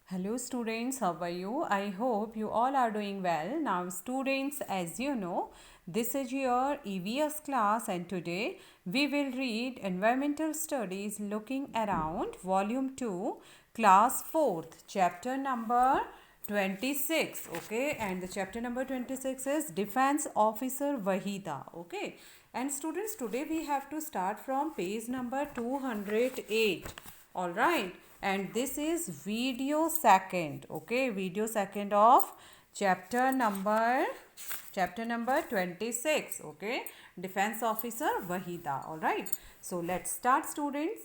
Hello students, how are you? I hope you all are doing well. Now students, as you know, this is your EVS class and today we will read Environmental Studies Looking Around Volume 2, Class 4th, Chapter number 26. Okay, and the chapter number 26 is Defense Officer Wahida. Okay, and students, today we have to start from page number 208. All right, and this is video second. Okay, video second of chapter number 26. Okay, defense officer Wahida. All right, so let's start students.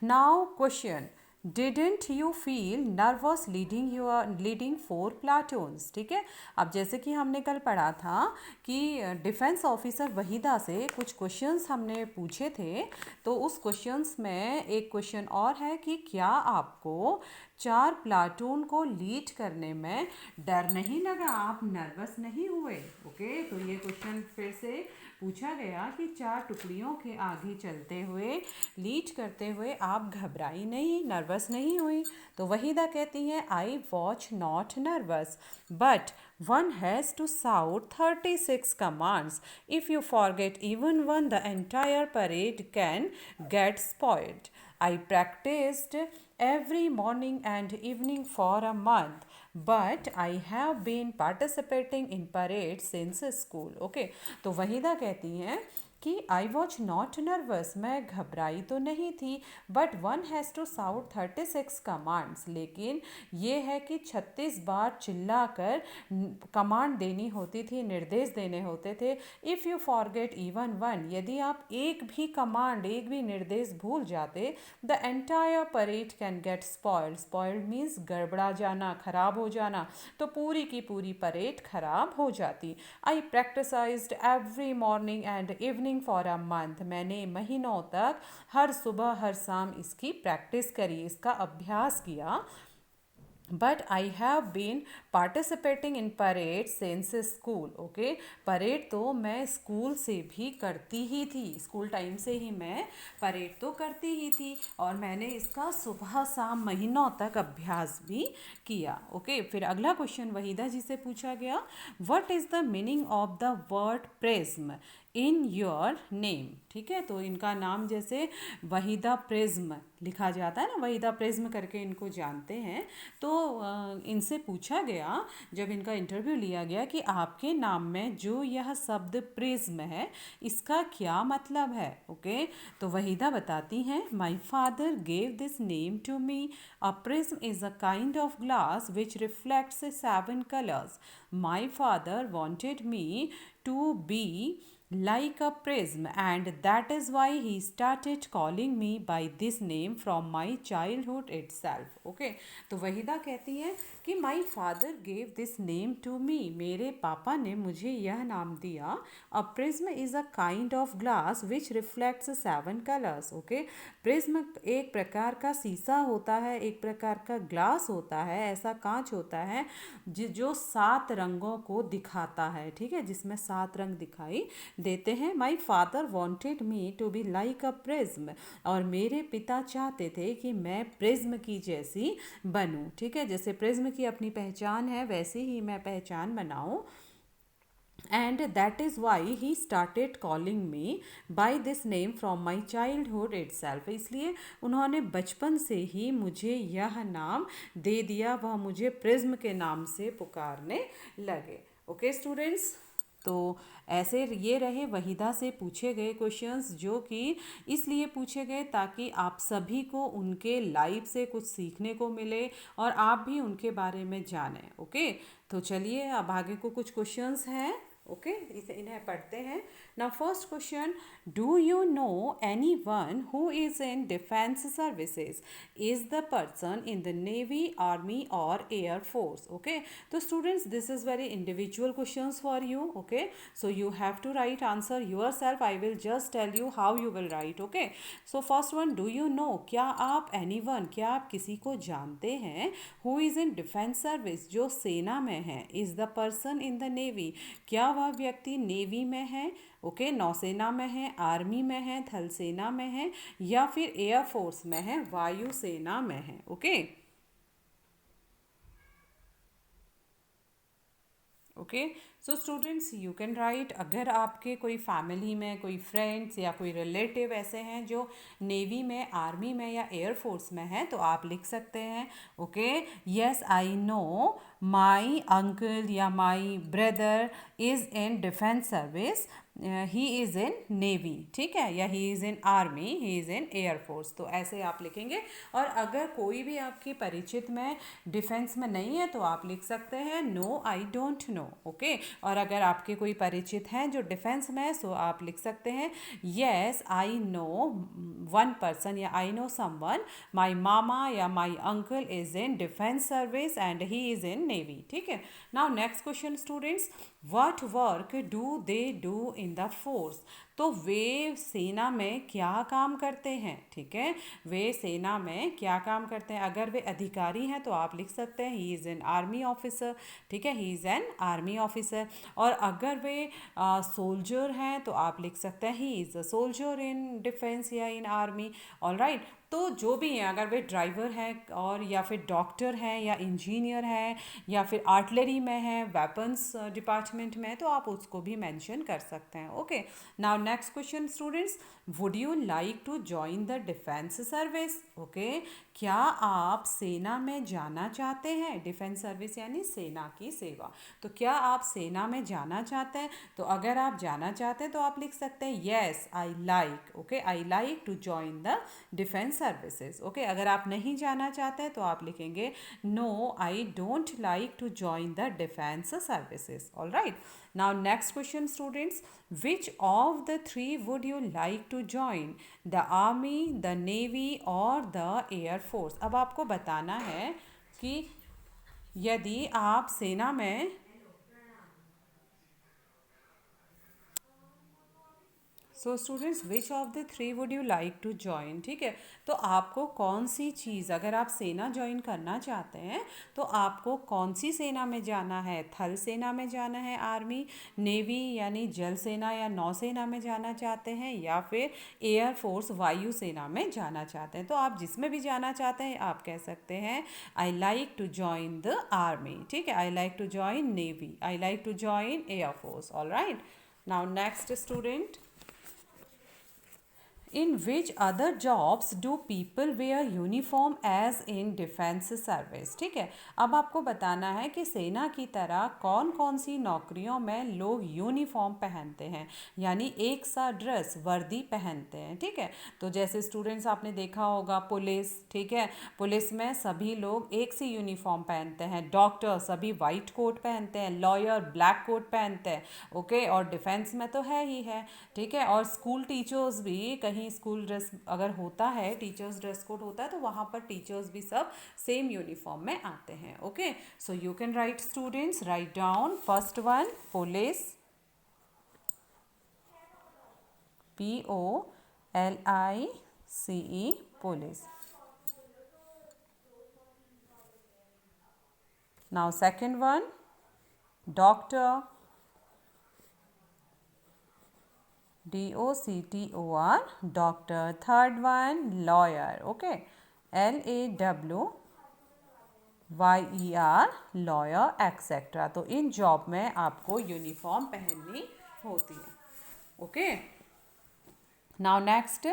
Now question, didn't you feel nervous leading 4 प्लाटून्स? ठीक है, अब जैसे कि हमने कल पढ़ा था कि डिफेंस ऑफिसर वहीदा से कुछ क्वेश्चंस हमने पूछे थे, तो उस क्वेश्चंस में एक क्वेश्चन और है कि क्या आपको 4 प्लाटून को लीड करने में डर नहीं लगा, आप नर्वस नहीं हुए? ओके, तो ये क्वेश्चन फिर से पूछा गया कि 4 टुकड़ियों के आगे चलते हुए लीड करते हुए आप घबराई नहीं, नर्वस नहीं हुई? तो वहीदा कहती हैं I watch not nervous but one has to shout 36 commands. If you forget even one, the entire parade can get spoiled. I practiced every morning and evening for a month, but I have been participating in parades since school. Okay, तो वहीदा कहती हैं कि I watch not nervous, मैं घबराई तो नहीं थी, but one has to shout 36 commands, लेकिन ये है कि 36 बार चिल्लाकर कमांड देनी होती थी, निर्देश देने होते थे. If you forget even one, यदि आप एक भी कमांड, एक भी निर्देश भूल जाते, the entire parade can get spoiled. Spoiled means गड़बड़ा जाना, खराब हो जाना, तो पूरी की पूरी परेड खराब हो जाती. I practised every morning and evening for a month, मैंने महीनों तक हर सुबह हर शाम इसकी प्रैक्टिस करी, इसका अभ्यास किया. But I have been participating in parade since school. Okay, parade तो मैं स्कूल से भी करती ही थी, स्कूल टाइम से ही मैं परेड तो करती ही थी, और मैंने इसका सुबह शाम महीनों तक अभ्यास भी किया. ओके, फिर अगला क्वेश्चन वहीदा जी से पूछा गया, what is the meaning of the word prism in your name? ठीक है, तो इनका नाम जैसे वहीदा प्रिज्म लिखा जाता है ना, वहीदा प्रिज्म करके इनको जानते हैं. तो इनसे पूछा गया, जब इनका इंटरव्यू लिया गया, कि आपके नाम में जो यह शब्द प्रिज्म है इसका क्या मतलब है? ओके, तो वहीदा बताती हैं, my father gave this name to me. A prism is a kind of glass which reflects 7 colours. My father wanted me to be like a prism, and that is why he started calling me by this name from my childhood itself. Okay, तो वहीदा कहती है कि my father gave this name to me, मेरे पापा ने मुझे यह नाम दिया. A prism is a kind of glass which reflects 7 colors. Okay, prism एक प्रकार का शीशा होता है, एक प्रकार का ग्लास होता है, ऐसा कांच होता है जो 7 रंगों को दिखाता है. ठीक है, जिसमें 7 रंग दिखाई देते हैं. My father wanted me to be like a prism, और मेरे पिता चाहते थे कि मैं प्रिज्म की जैसी बनूं. ठीक है, जैसे प्रिज्म की अपनी पहचान है वैसे ही मैं पहचान बनाऊं. And that is why he started calling me by this name from my childhood itself. इसलिए उन्होंने बचपन से ही मुझे यह नाम दे दिया, वह मुझे प्रिज्म के नाम से पुकारने लगे. ओके स्टूडेंट्स, तो ऐसे ये रहे वहीदा से पूछे गए क्वेश्चंस, जो कि इसलिए पूछे गए ताकि आप सभी को उनके लाइफ से कुछ सीखने को मिले और आप भी उनके बारे में जानें. ओके, तो चलिए अब आगे को कुछ क्वेश्चंस हैं. ओके, इसे इन्हें पढ़ते हैं. Now first question, do you know any one who is in defence services? Is the person in the navy, army और एयर फोर्स? ओके, तो students this is very individual questions for you. Okay, so you have to write answer yourself. I will just tell you how you will write. Okay, so first one, do you know, क्या आप any one, क्या आप किसी को जानते हैं, who is in defence service, जो सेना में है. Is the person in the navy, क्या वह व्यक्ति नेवी में है, ओके, नौसेना में है, आर्मी में है, थल सेना में है, या फिर एयर फोर्स में है, वायुसेना में है. Okay, okay. So students you can right, अगर आपके कोई फैमिली में कोई फ्रेंड्स या कोई रिलेटिव ऐसे हैं जो नेवी में, आर्मी में या एयरफोर्स में हैं, तो आप लिख सकते हैं okay, yes I know my uncle या my brother is in defence service, he is in navy, ठीक है, या he is in army, he is in air force. तो ऐसे आप लिखेंगे। और अगर कोई भी आपके परिचित में डिफेंस में नहीं है तो आप लिख सकते हैं no I don't know, okay. और अगर आपके कोई परिचित हैं जो डिफेंस में है, सो आप लिख सकते हैं yes I know one person या आई नो समवन, माई मामा या my uncle is in defence service and he is in navy, ठीक है। Now next question students, what work do they do in the force. तो वे सेना में क्या काम करते हैं, ठीक है, वे सेना में क्या काम करते हैं। अगर वे अधिकारी हैं तो आप लिख सकते हैं he is an army officer, ठीक है, he is an army officer. और अगर वे सोल्जर हैं तो आप लिख सकते हैं he is a soldier in defence या इन आर्मी, ऑल राइट। तो जो भी हैं, अगर वे ड्राइवर हैं और या फिर डॉक्टर हैं या इंजीनियर हैं या फिर आर्टिलरी में हैं, वेपन्स डिपार्टमेंट में, तो आप उसको भी मेंशन कर सकते हैं, okay. Now next question students, would you like to join the defence service, okay. क्या आप सेना में जाना चाहते हैं, डिफेंस सर्विस यानी सेना की सेवा, तो क्या आप सेना में जाना चाहते हैं। तो अगर आप जाना चाहते हैं तो आप लिख सकते हैं yes I like, okay, I like to join the defence services, okay. अगर आप नहीं जाना चाहते हैं तो आप लिखेंगे no I don't like to join the defence services, all right. Now next question students, which of the three would you like to join, the army, the navy और द एयरफोर्स। अब आपको बताना है कि यदि आप सेना में, so students which of the three would you like to join, ठीक है। तो आपको कौन सी चीज़, अगर आप सेना ज्वाइन करना चाहते हैं तो आपको कौन सी सेना में जाना है, थल सेना में जाना है, आर्मी, नेवी यानी जल सेना या नौसेना में जाना चाहते हैं, या फिर एयरफोर्स वायु सेना में जाना चाहते हैं। तो आप जिसमें भी जाना चाहते हैं आप कह सकते हैं I like to join the army, ठीक है, I like to join navy, I like to join air force, all right. Now next student, in which other jobs do people wear uniform as in defense service, ठीक है। अब आपको बताना है कि सेना की तरह कौन कौन सी नौकरियों में लोग यूनिफॉर्म पहनते हैं, यानी एक सा ड्रेस, वर्दी पहनते हैं, ठीक है। तो जैसे स्टूडेंट्स आपने देखा होगा पुलिस, ठीक है, पुलिस में सभी लोग एक सी यूनिफॉर्म पहनते हैं, डॉक्टर सभी वाइट कोट पहनते हैं, लॉयर ब्लैक कोट पहनते हैं, ओके। और डिफेंस में तो है ही है, ठीक है। और स्कूल टीचर्स भी कहीं स्कूल ड्रेस अगर होता है, टीचर्स ड्रेस कोड होता है, तो वहाँ पर टीचर्स भी सब सेम यूनिफॉर्म में आते हैं, okay. So you can write students, right down first one police, POLICE, police. Now second one doctor, DOCTOR, doctor. Third one lawyer, okay, LAWYER, lawyer etcetera. तो इन जॉब में आपको यूनिफॉर्म पहननी होती है, okay. Now next,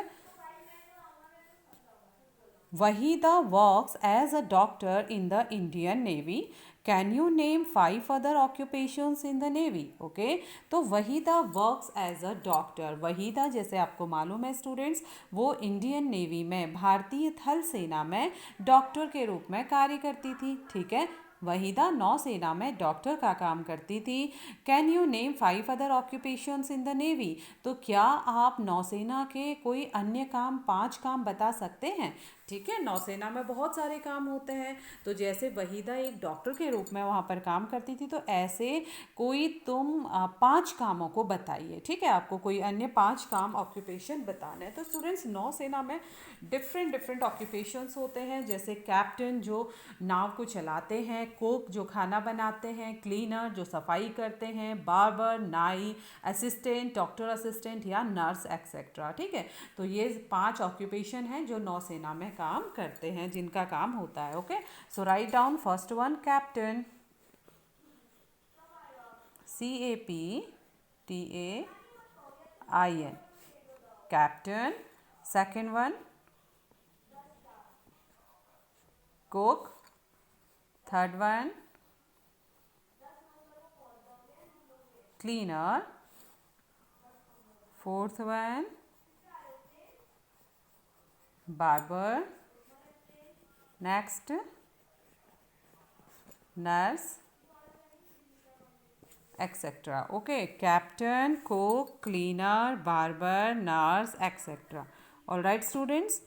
Wahida works as a doctor in the Indian Navy. Can you name 5 other occupations in the Navy? Okay, तो Waheeda works as a doctor. Waheeda जैसे आपको मालूम है स्टूडेंट्स, वो इंडियन नेवी में, भारतीय थल सेना में डॉक्टर के रूप में कार्य करती थी, ठीक है। वहीदा नौसेना में डॉक्टर का काम करती थी। Can you name 5 other occupations in the navy. तो क्या आप नौसेना के कोई अन्य काम, 5 काम बता सकते हैं, ठीक है। नौसेना में बहुत सारे काम होते हैं, तो जैसे वहीदा एक डॉक्टर के रूप में वहाँ पर काम करती थी, तो ऐसे कोई तुम 5 कामों को बताइए, ठीक है। आपको कोई अन्य 5 काम ऑक्यूपेशन बताना है। तो स्टूडेंट्स नौसेना में डिफरेंट डिफरेंट ऑक्यूपेशंस होते हैं, जैसे कैप्टन जो नाव को चलाते हैं, कुक जो खाना बनाते हैं, क्लीनर जो सफाई करते हैं, बार्बर, नाई, असिस्टेंट, डॉक्टर असिस्टेंट या नर्स एक्सेट्रा, ठीक है। तो ये 5 ऑक्यूपेशन हैं जो नौसेना में काम करते हैं, जिनका काम होता है, okay. So write down first one captain, CAPTAIN, captain. Second one, cook. Third one, cleaner. Fourth one, barber. Next, nurse, etc. Okay, captain, cook, cleaner, barber, nurse, etc. All right, students.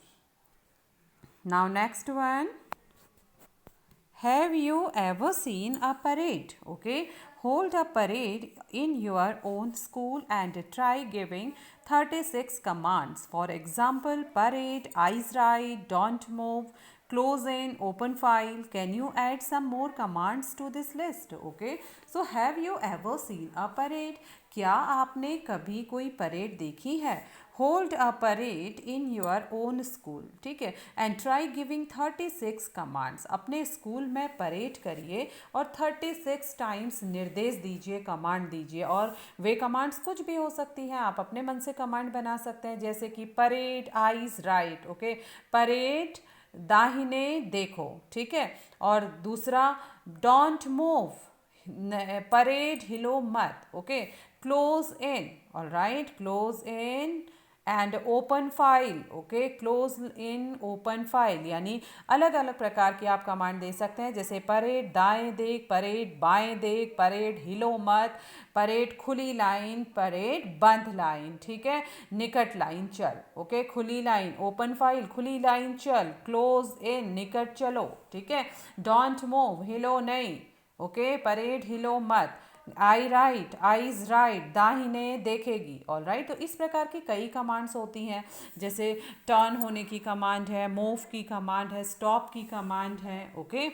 Now next one, have you ever seen a parade? Okay, hold a parade in your own school and try giving 36 commands. For example, parade, eyes right, don't move, close in, open file. Can you add some more commands to this list? Okay, so have you ever seen a parade? क्या आपने कभी कोई parade देखी है? Hold a parade in your own school, ठीक है, and try giving 36 commands. अपने school में परेड करिए और 36 टाइम्स निर्देश दीजिए, कमांड दीजिए. और वे कमांड्स कुछ भी हो सकती हैं, आप अपने मन से कमांड बना सकते हैं, जैसे कि parade eyes right. Okay, parade दाहिने देखो, ठीक है. और दूसरा, डोंट मूव, परेड हिलो मत. Okay, close in, all right, close in and open file. Okay, close in, open file, यानी अलग अलग प्रकार की आप कमांड दे सकते हैं, जैसे परेड दाएं देख, परेड बाएं देख, परेड हिलो मत, परेड खुली लाइन, परेड बंद लाइन, ठीक है, निकट लाइन चल. ओके, खुली लाइन, ओपन फाइल, खुली लाइन चल, क्लोज इन, निकट चलो, ठीक है, डोंट मूव, हिलो नहीं. ओके, परेड हिलो मत, आई राइट, आईज राइट, दाहिने देखेगी. ऑल राइट, तो इस प्रकार की कई कमांड्स होती हैं, जैसे टर्न होने की कमांड है, मूव की कमांड है, स्टॉप की कमांड है. ओके,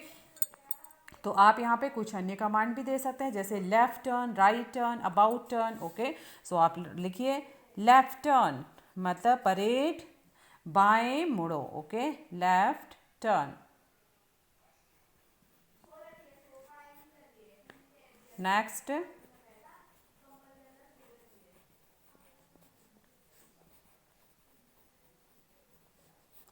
तो आप यहाँ पे कुछ अन्य कमांड भी दे सकते हैं, जैसे left turn, right turn, about turn. Okay, so आप लिखिए लेफ्ट टर्न मतलब परेड बाएं मुड़ो. Okay, left turn. Next,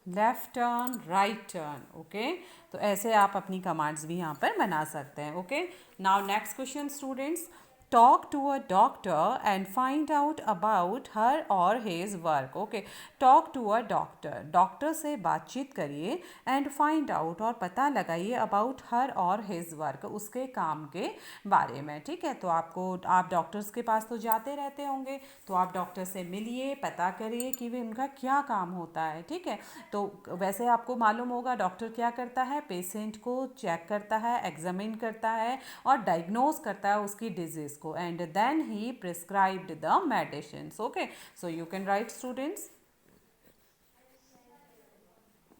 left turn, right turn. Okay, तो ऐसे आप अपनी कमांड्स भी यहाँ पर बना सकते हैं. Okay, now next question students, talk to a doctor and find out about her और his work. Okay, talk to a doctor, doctor से बातचीत करिए, एंड फाइंड आउट और पता लगाइए अबाउट हर और हिज वर्क, उसके काम के बारे में. ठीक है, तो आप डॉक्टर्स के पास तो जाते रहते होंगे, तो आप डॉक्टर से मिलिए, पता करिए कि वे उनका क्या काम होता है. ठीक है, तो वैसे आपको मालूम होगा डॉक्टर क्या करता है, पेशेंट को चेक करता है, एग्जामिन करता है और डायग्नोज करता है उसकी डिजीज को, and then he prescribed the medicines. Okay, so you can write students,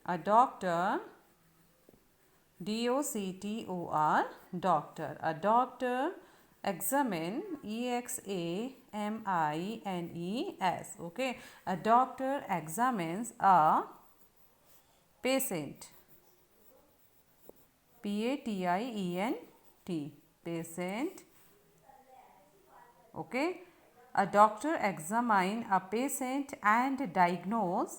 a doctor, DOCTOR, doctor, a doctor examine, EXAMINES. Okay, a doctor examines a patient, PATIENT, patient. Okay, a doctor examine a patient and diagnose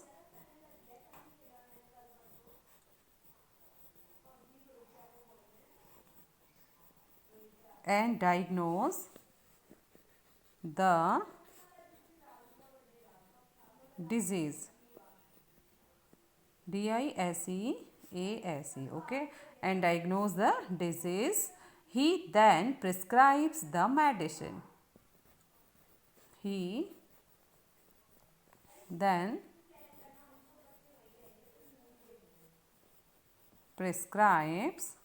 the disease, DISEASE. Okay, and diagnose the disease. He then prescribes the medicine. He then prescribes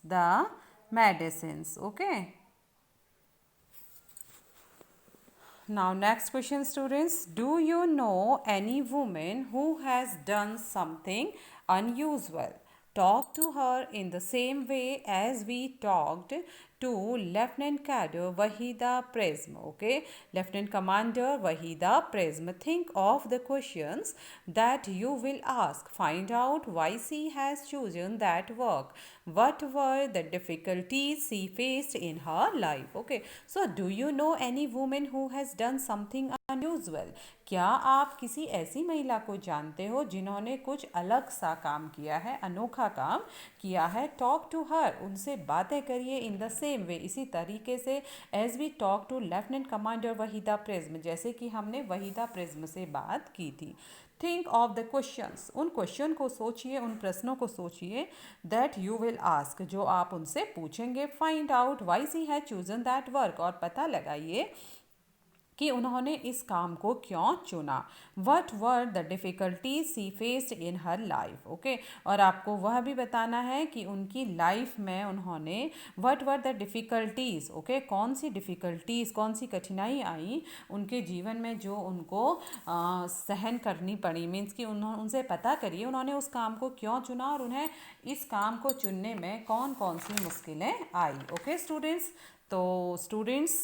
the medicines. Okay. Now next question students, do you know any woman who has done something unusual? Talk to her in the same way as we talked to Lieutenant Cadre Wahida Prism. Okay, Lieutenant Commander Wahida Prism. Think of the questions that you will ask. Find out why she has chosen that work. What were the difficulties she faced in her life? Okay, so do you know any woman who has done something unusual? क्या आप किसी ऐसी महिला को जानते हो जिन्होंने कुछ अलग सा काम किया है, अनोखा काम किया है? टॉक टू हर, उनसे बातें करिए इन द सेम वे, इसी तरीके से as we talk to lieutenant commander Waheeda Prism, जैसे कि हमने वहीदा प्रिज्म से बात की थी. थिंक ऑफ द क्वेश्चंस, उन क्वेश्चन को सोचिए, उन प्रश्नों को सोचिए दैट यू विल आस्क, जो आप उनसे पूछेंगे. Find out why she has chosen that work, और पता लगाइए कि उन्होंने इस काम को क्यों चुना. What were the difficulties she faced in her life. Okay, और आपको वह भी बताना है कि उनकी लाइफ में उन्होंने what were the difficulties, okay, कौन सी डिफ़िकल्टीज़, कौन सी कठिनाई आई उनके जीवन में जो उनको सहन करनी पड़ी. मीन्स कि उनसे पता करिए उन्होंने उस काम को क्यों चुना और उन्हें इस काम को चुनने में कौन कौन सी मुश्किलें आई. ओके स्टूडेंट्स, तो स्टूडेंट्स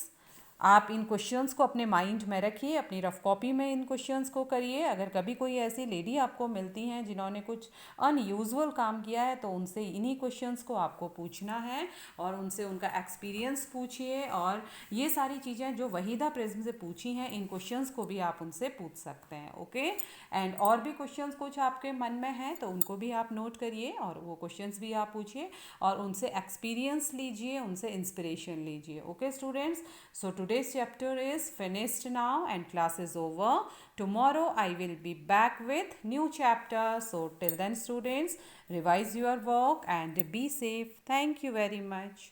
आप इन क्वेश्चंस को अपने माइंड में रखिए, अपनी रफ कॉपी में इन क्वेश्चंस को करिए. अगर कभी कोई ऐसी लेडी आपको मिलती हैं जिन्होंने कुछ अनयूजुअल काम किया है तो उनसे इन्हीं क्वेश्चंस को आपको पूछना है और उनसे उनका एक्सपीरियंस पूछिए. और ये सारी चीज़ें जो वहीदा प्रिज्म से पूछी हैं, इन क्वेश्चंस को भी आप उनसे पूछ सकते हैं. ओके, एंड और भी क्वेश्चंस कुछ आपके मन में हैं तो उनको भी आप नोट करिए और वो क्वेश्चंस भी आप पूछिए और उनसे एक्सपीरियंस लीजिए, उनसे इंस्पिरेशन लीजिए. Okay students, so today's chapter is finished now and class is over. Tomorrow I will be back with new chapter. So till then students, revise your work and be safe. Thank you very much.